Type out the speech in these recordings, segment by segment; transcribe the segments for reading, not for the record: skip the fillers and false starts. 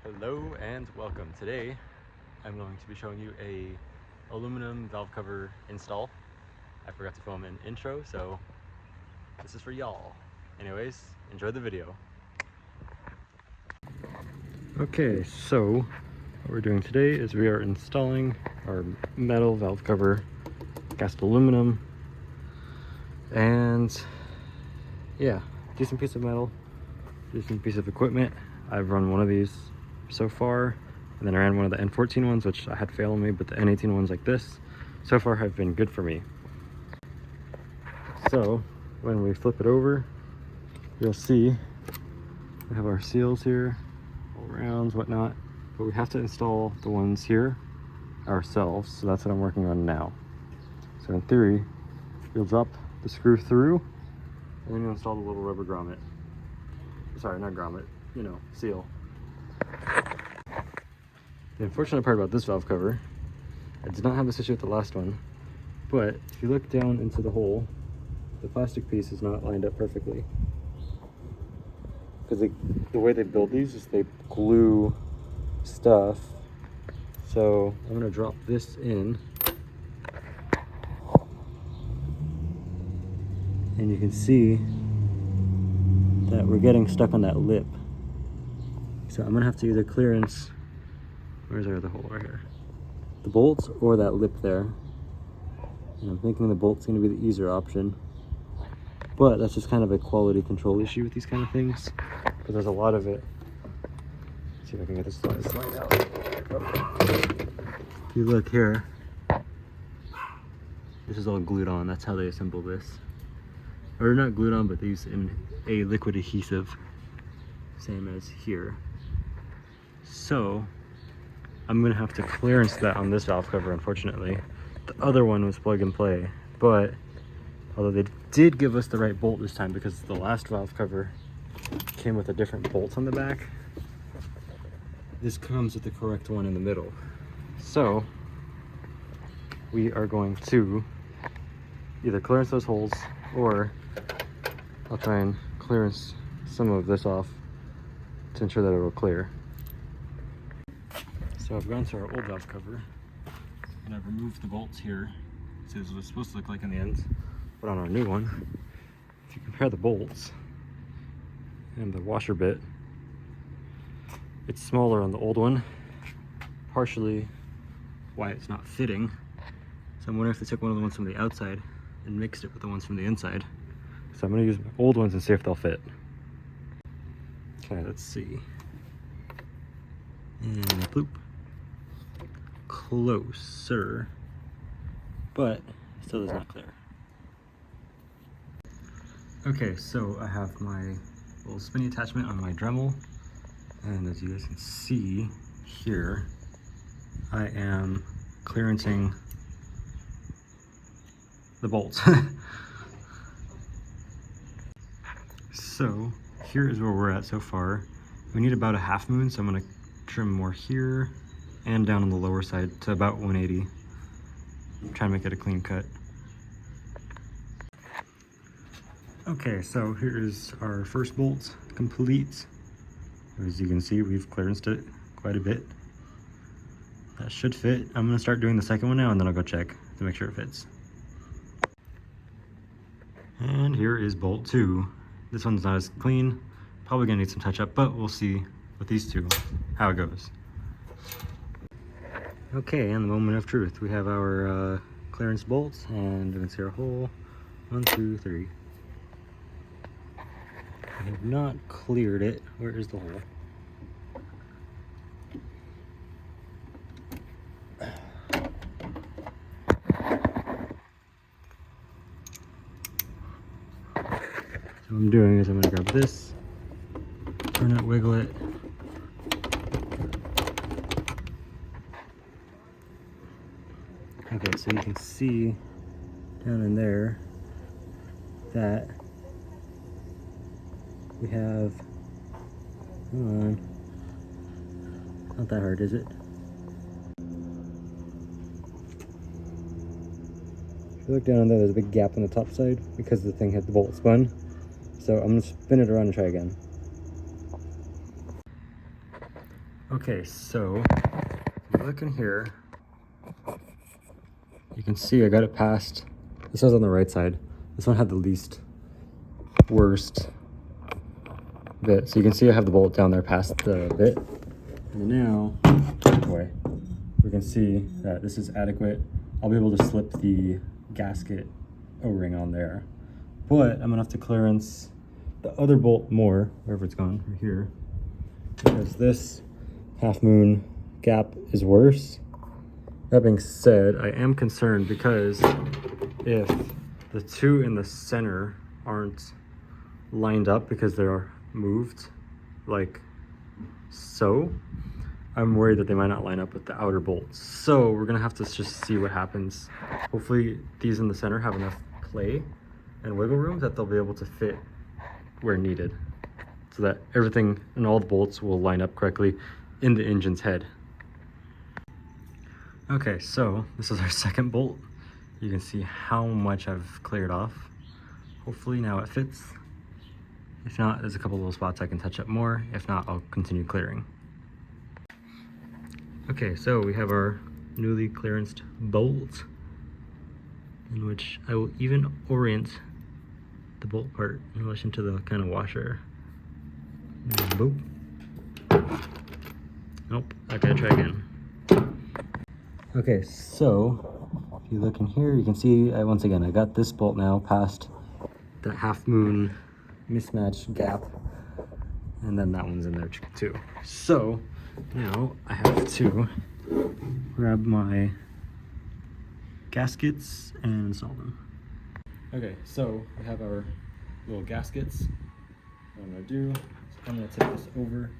Hello and welcome. Today I'm going to be showing you a aluminum valve cover install. I forgot to film an intro, so this is for y'all. Anyways, enjoy the video. Okay, so what we're doing today is we are installing our metal valve cover, cast aluminum, and yeah, decent piece of metal, decent piece of equipment. I've run one of these so far, and then I ran one of the N14 ones, which I had failed me, but the N18 ones like this so far have been good for me. So when we flip it over, you'll see we have our seals here, all rounds, whatnot, but we have to install the ones here ourselves, so that's what I'm working on now. So in theory, you'll drop the screw through, and then you'll install the little rubber grommet. Sorry, not grommet, seal. The unfortunate part about this valve cover, I did not have this issue with the last one, but if you look down into the hole, the plastic piece is not lined up perfectly. Because the way they build these is they glue stuff. So I'm going to drop this in, and you can see that we're getting stuck on that lip. So I'm going to have to either clearance, where's our other hole right here? The bolts or that lip there. And I'm thinking the bolt's going to be the easier option. But that's just kind of a quality control issue with these kind of things. But there's a lot of it. Let's see if I can get this slide out. If you look here, this is all glued on. That's how they assemble this. Or not glued on, but they use a liquid adhesive. Same as here. So I'm gonna have to clearance that on this valve cover, unfortunately. The other one was plug and play, but although they did give us the right bolt this time, because the last valve cover came with a different bolt on the back, this comes with the correct one in the middle. So we are going to either clearance those holes, or I'll try and clearance some of this off to ensure that it will clear. So I've gone to our old valve cover, and I've removed the bolts here. So this is what it's supposed to look like in the ends. But on our new one, if you compare the bolts and the washer bit, it's smaller on the old one, partially why it's not fitting. So I'm wondering if they took one of the ones from the outside and mixed it with the ones from the inside. So I'm going to use my old ones and see if they'll fit. Okay, let's see. And bloop. Closer, but still does not clear. Okay, so I have my little spinny attachment on my Dremel, and as you guys can see here, I am clearancing the bolts. So here is where we're at so far. We need about a half moon, so I'm going to trim more here and down on the lower side to about 180. Try and make it a clean cut. Okay, so here is our first bolt complete. As you can see, we've clearanced it quite a bit. That should fit. I'm gonna start doing the second one now, and then I'll go check to make sure it fits. And here is bolt 2. This one's not as clean. Probably gonna need some touch up, but we'll see with these two how it goes. Okay, and the moment of truth. We have our clearance bolts, and you can see our hole. 1, 2, 3. I have not cleared it. Where is the hole? So what I'm doing is I'm going to grab this, turn it, wiggle it. Okay, so you can see down in there that we have, hold on, not that hard, is it? If you look down on there, there's a big gap on the top side because the thing had the bolt spun. So I'm gonna spin it around and try again. Okay, so if you look in here, you can see I got it past. This was on the right side. This one had the least worst bit. So you can see I have the bolt down there past the bit. And now, boy, we can see that this is adequate. I'll be able to slip the gasket O-ring on there. But I'm gonna have to clearance the other bolt more, wherever it's gone, right here. Because this half moon gap is worse. That being said, I am concerned because if the two in the center aren't lined up because they're moved like so, I'm worried that they might not line up with the outer bolts. So we're gonna have to just see what happens. Hopefully these in the center have enough play and wiggle room that they'll be able to fit where needed, so that everything and all the bolts will line up correctly in the engine's head. Okay, so this is our second bolt. You can see how much I've cleared off. Hopefully now it fits. If not, there's a couple little spots I can touch up more. If not, I'll continue clearing. Okay, so we have our newly clearanced bolt, in which I will even orient the bolt part in relation to the kind of washer. And boop. Nope, I gotta try again. Okay, so if you look in here, you can see once again I got this bolt now past the half moon mismatch gap, and then that one's in there too. So now I have to grab my gaskets and install them. Okay, so we have our little gaskets. What I'm gonna do is I'm gonna take this over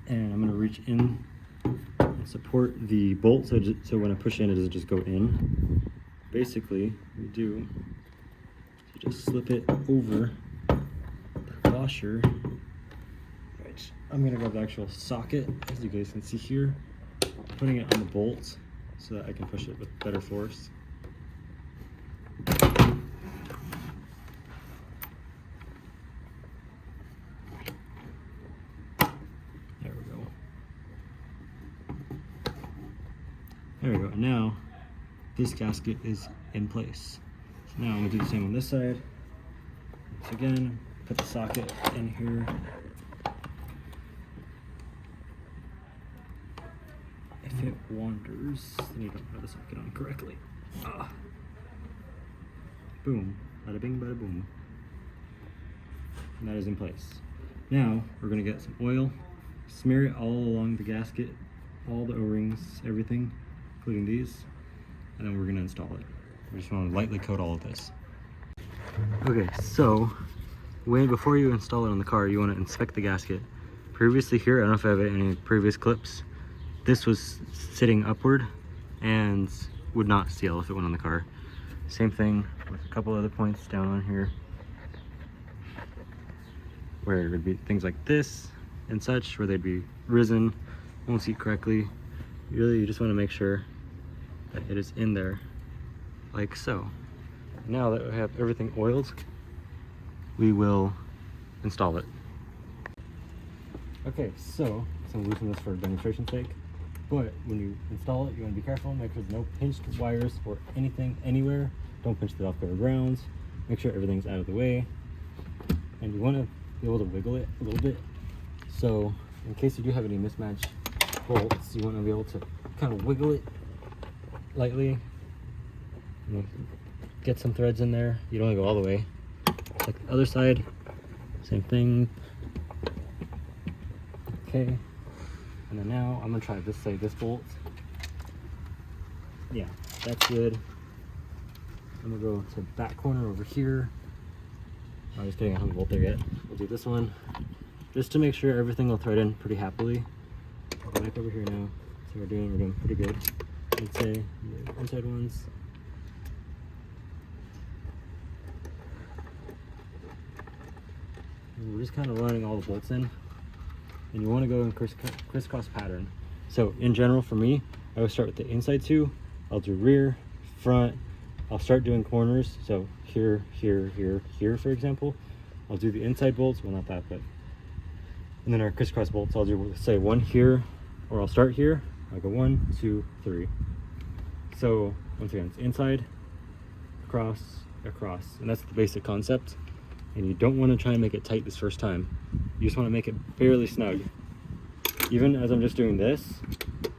and I'm gonna reach in and support the bolt so when I push in, it doesn't just go in. Basically, we do is just slip it over the washer. Right. I'm gonna grab the actual socket, as you guys can see here, putting it on the bolt so that I can push it with better force. There we go. And now this gasket is in place. So now I'm gonna do the same on this side. So again, put the socket in here. If it wanders, then you don't have the socket on correctly. Boom. Bada bing, bada boom. And that is in place. Now we're gonna get some oil, smear it all along the gasket, all the O-rings, everything, including these, and then we're gonna install it. We just want to lightly coat all of this. Okay, so before you install it on the car, you want to inspect the gasket. Previously here, I don't know if I have any previous clips, this was sitting upward and would not seal if it went on the car. Same thing with a couple other points down on here, where it would be things like this and such, where they'd be risen, won't seat correctly. You just want to make sure that it is in there, like so. Now that we have everything oiled, we will install it. Okay, so I'm loosening this for demonstration's sake, but when you install it, you want to be careful, make sure there's no pinched wires or anything anywhere. Don't pinch the off-guard grounds. Make sure everything's out of the way, and you want to be able to wiggle it a little bit. So in case you do have any mismatch bolts, you want to be able to kind of wiggle it lightly. Get some threads in there. You don't want to go all the way. Just like the other side, same thing. Okay, and then now I'm gonna try this side, this bolt. Yeah, that's good. I'm gonna go to the back corner over here. I'm just kidding, I haven't bolt there yet. We'll do this one just to make sure everything will thread in pretty happily. I'll go back over here now. So we're doing pretty good, I'd say. The inside ones. And we're just kind of running all the bolts in, and you want to go in crisscross pattern. So in general, for me, I would start with the inside two. I'll do rear, front. I'll start doing corners. So here, here, here, here, for example. I'll do the inside bolts. Well, not that, but And then our crisscross bolts, I'll do say one here, or I'll start here. I'll go 1, 2, 3. So once again, it's inside, across, across, and that's the basic concept. And you don't want to try and make it tight this first time. You just want to make it fairly snug. Even as I'm just doing this,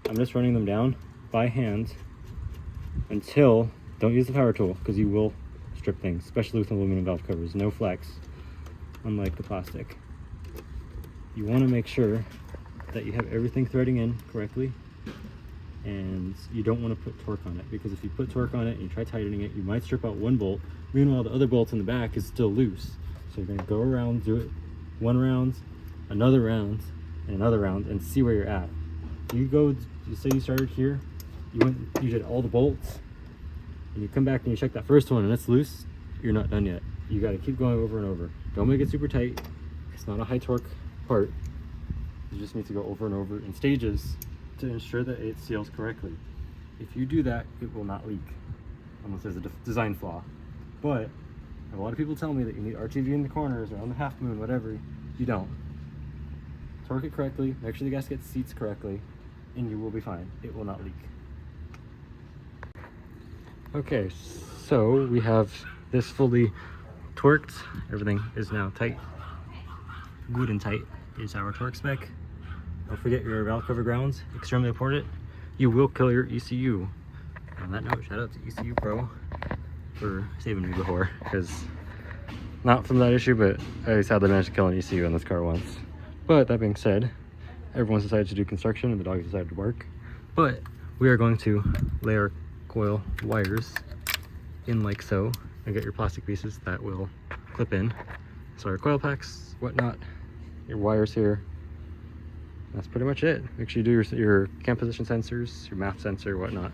I'm just running them down by hand until, don't use the power tool because you will strip things, especially with aluminum valve covers. No flex, unlike the plastic. You want to make sure that you have everything threading in correctly, and you don't want to put torque on it, because if you put torque on it and you try tightening it, you might strip out one bolt. Meanwhile, the other bolt in the back is still loose. So you're going to go around, do it one round, another round, and another round, and see where you're at. You go, you say you started here, you did all the bolts, and you come back and you check that first one and it's loose, you're not done yet. You got to keep going over and over. Don't make it super tight. It's not a high torque part. You just need to go over and over in stages to ensure that it seals correctly. If you do that, it will not leak, unless there's a design flaw. But a lot of people tell me that you need RTV in the corners or on the half moon, whatever. You don't. Torque it correctly, make sure the gasket seats correctly, and you will be fine. It will not leak. Okay, so we have this fully torqued. Everything is now tight. Good and tight is our torque spec. Don't forget your valve cover grounds, extremely important. You will kill your ECU. On that note, shout out to ECU Pro for saving me before, because not from that issue, but I sadly managed to kill an ECU in this car once. But that being said, everyone's decided to do construction and the dogs decided to bark. But we are going to lay our coil wires in like so, and get your plastic pieces that will clip in. So our coil packs, whatnot, your wires here. That's pretty much it. Make sure you do your cam position sensors, your MAF sensor, whatnot.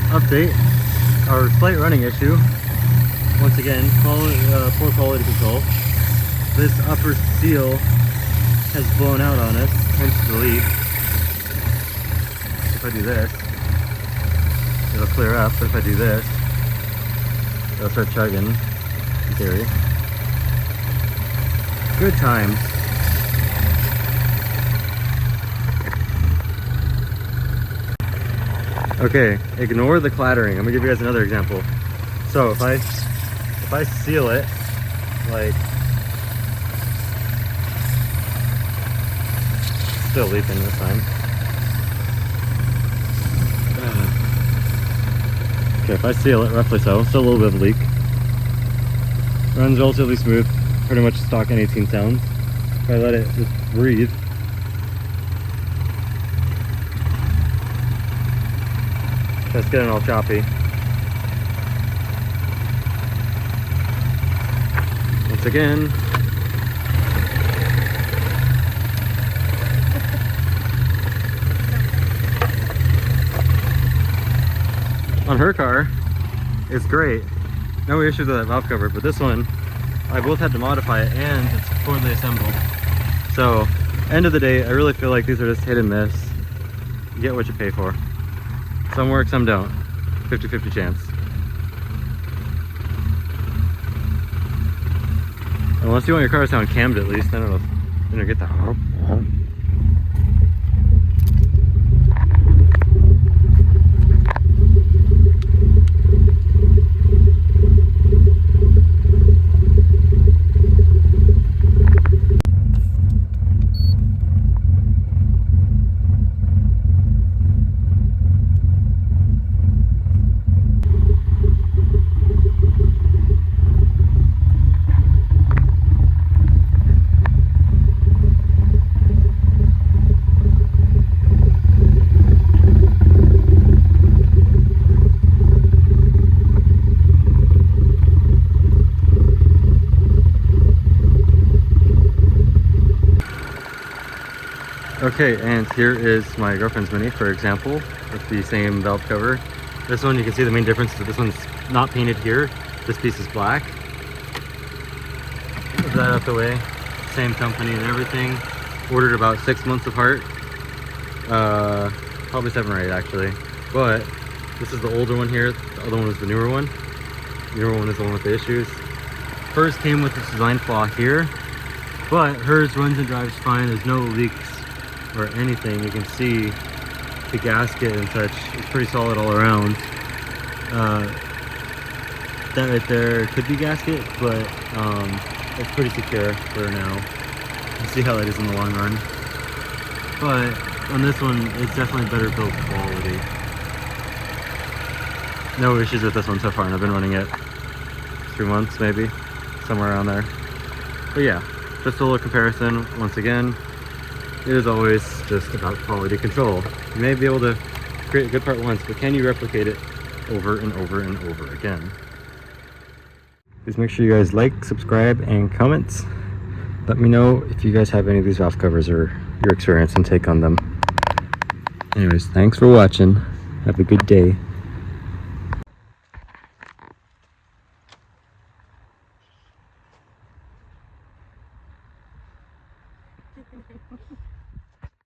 Update, our slight running issue, once again, poor quality control. This upper seal has blown out on us, hence the leak. If I do this, it'll clear up, but if I do this, it'll start chugging, in theory. Good times. Okay, ignore the clattering. I'm gonna give you guys another example. So if I seal it, like, still leaking this time. Okay, if I seal it roughly so, still a little bit of a leak. Runs relatively smooth, pretty much stock N18 sounds. If I let it just breathe, just getting all choppy. Once again. On her car, it's great. No issues with that valve cover, but this one, I both had to modify it and it's poorly assembled. So, end of the day, I really feel like these are just hit and miss. You get what you pay for. Some work, some don't. 50-50 chance. Unless you want your car to sound cammed at least, I don't know if you're gonna get that. Okay, and here is my girlfriend's Mini, for example, with the same valve cover. This one, you can see the main difference is that this one's not painted here. This piece is black. Move that out the way. Same company and everything. Ordered about 6 months apart. Probably 7 or 8 actually. But this is the older one here. The other one was the newer one. The newer one is the one with the issues. Hers came with this design flaw here, but hers runs and drives fine. There's no leaks or anything. You can see the gasket and such. It's pretty solid all around. That right there could be gasket, but it's pretty secure for now. We'll see how that is in the long run. But on this one, it's definitely better build quality. No issues with this one so far, and I've been running it 3 months maybe, somewhere around there. But yeah, just a little comparison. Once again, it is always just about quality control. You may be able to create a good part once, but can you replicate it over and over and over again? Please make sure you guys like, subscribe, and comment. Let me know if you guys have any of these valve covers or your experience and take on them. Anyways, thanks for watching. Have a good day.